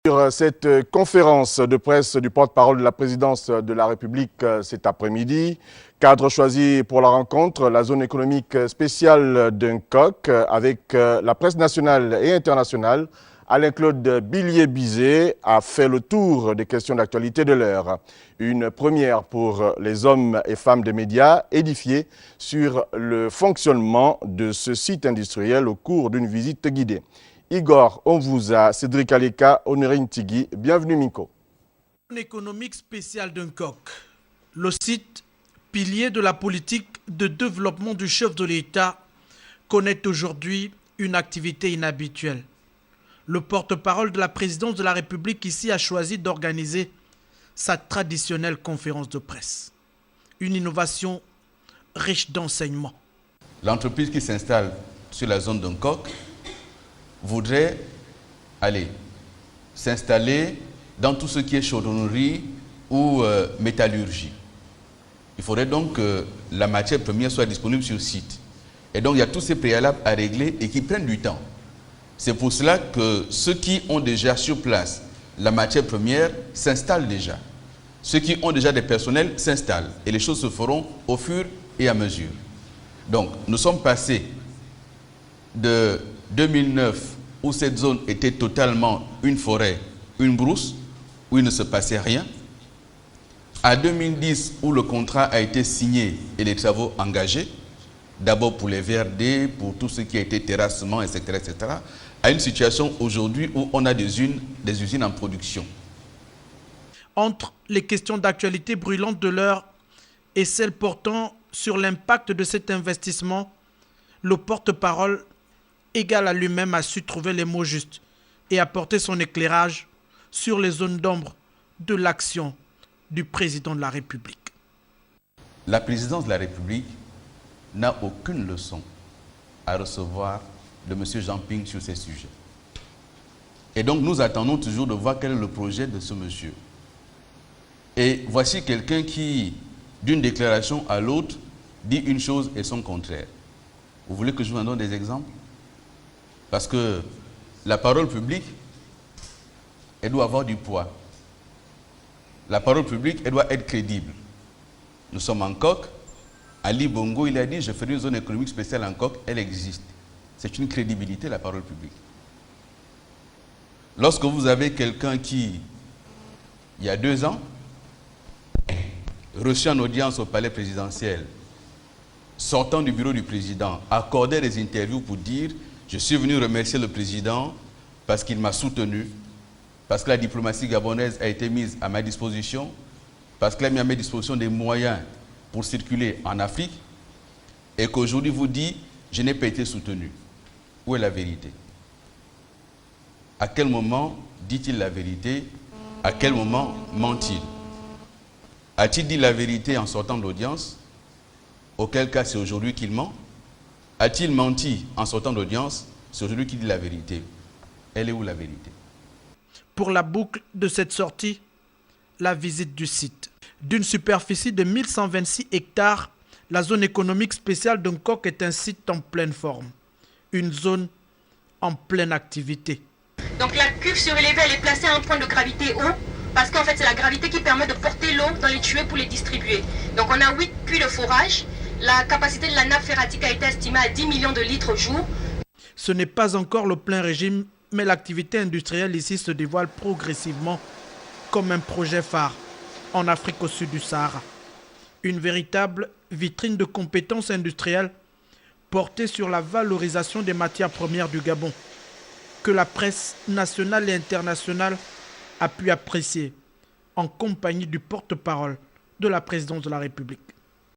Sur cette conférence de presse du porte-parole de la présidence de la République cet après-midi, cadre choisi pour la rencontre, la zone économique spéciale d'Uncock avec la presse nationale et internationale. Alain-Claude Billier-Bizet a fait le tour des questions d'actualité de l'heure. Une première pour les hommes et femmes des médias édifiés sur le fonctionnement de ce site industriel au cours d'une visite guidée. Igor Onvouza, Cédric Aleka, Honorine Tigui, bienvenue Miko. Économique spéciale d'Uncock. Le site, pilier de la politique de développement du chef de l'État, connaît aujourd'hui une activité inhabituelle. Le porte-parole de la présidence de la République ici a choisi d'organiser sa traditionnelle conférence de presse. Une innovation riche d'enseignements. L'entreprise qui s'installe sur la zone d'Uncock voudrait s'installer dans tout ce qui est chaudronnerie ou métallurgie. Il faudrait donc que la matière première soit disponible sur site. Et donc il y a tous ces préalables à régler et qui prennent du temps. C'est pour cela que ceux qui ont déjà sur place la matière première s'installent déjà. Ceux qui ont déjà des personnels s'installent et les choses se feront au fur et à mesure. Donc nous sommes passés de 2009, où cette zone était totalement une forêt, une brousse, où il ne se passait rien, à 2010, où le contrat a été signé et les travaux engagés, d'abord pour les VRD, pour tout ce qui a été terrassement, etc., etc., à une situation aujourd'hui où on a des usines en production. Entre les questions d'actualité brûlantes de l'heure et celles portant sur l'impact de cet investissement, le porte-parole égal à lui-même a su trouver les mots justes et apporter son éclairage sur les zones d'ombre de l'action du président de la République. La présidence de la République n'a aucune leçon à recevoir de M. Jean Ping sur ces sujets. Et donc nous attendons toujours de voir quel est le projet de ce monsieur. Et voici quelqu'un qui, d'une déclaration à l'autre, dit une chose et son contraire. Vous voulez que je vous en donne des exemples? Parce que la parole publique, elle doit avoir du poids. La parole publique, elle doit être crédible. Nous sommes en Coq. Ali Bongo, il a dit, je ferai une zone économique spéciale en Coq, elle existe. C'est une crédibilité, la parole publique. Lorsque vous avez quelqu'un qui, il y a 2 ans, reçu en audience au palais présidentiel, sortant du bureau du président, accordait des interviews pour dire je suis venu remercier le président parce qu'il m'a soutenu, parce que la diplomatie gabonaise a été mise à ma disposition, parce qu'il a mis à ma disposition des moyens pour circuler en Afrique, et qu'aujourd'hui vous dit je n'ai pas été soutenu. Où est la vérité? À quel moment dit-il la vérité? À quel moment ment-il? A-t-il dit la vérité en sortant de l'audience? Auquel cas c'est aujourd'hui qu'il ment? A-t-il menti en sortant d'audience? C'est aujourd'hui qui dit la vérité. Elle est où la vérité? Pour la boucle de cette sortie, la visite du site. D'une superficie de 1126 hectares, la zone économique spéciale d'Uncock est un site en pleine forme. Une zone en pleine activité. Donc la cuve surélevée, elle est placée à un point de gravité haut, parce qu'en fait c'est la gravité qui permet de porter l'eau dans les tuyaux pour les distribuer. Donc on a 8 puits de forage. La capacité de la nappe phréatique a été estimée à 10 millions de litres au jour. Ce n'est pas encore le plein régime, mais l'activité industrielle ici se dévoile progressivement comme un projet phare en Afrique au sud du Sahara. Une véritable vitrine de compétences industrielles portée sur la valorisation des matières premières du Gabon, que la presse nationale et internationale a pu apprécier en compagnie du porte-parole de la présidence de la République.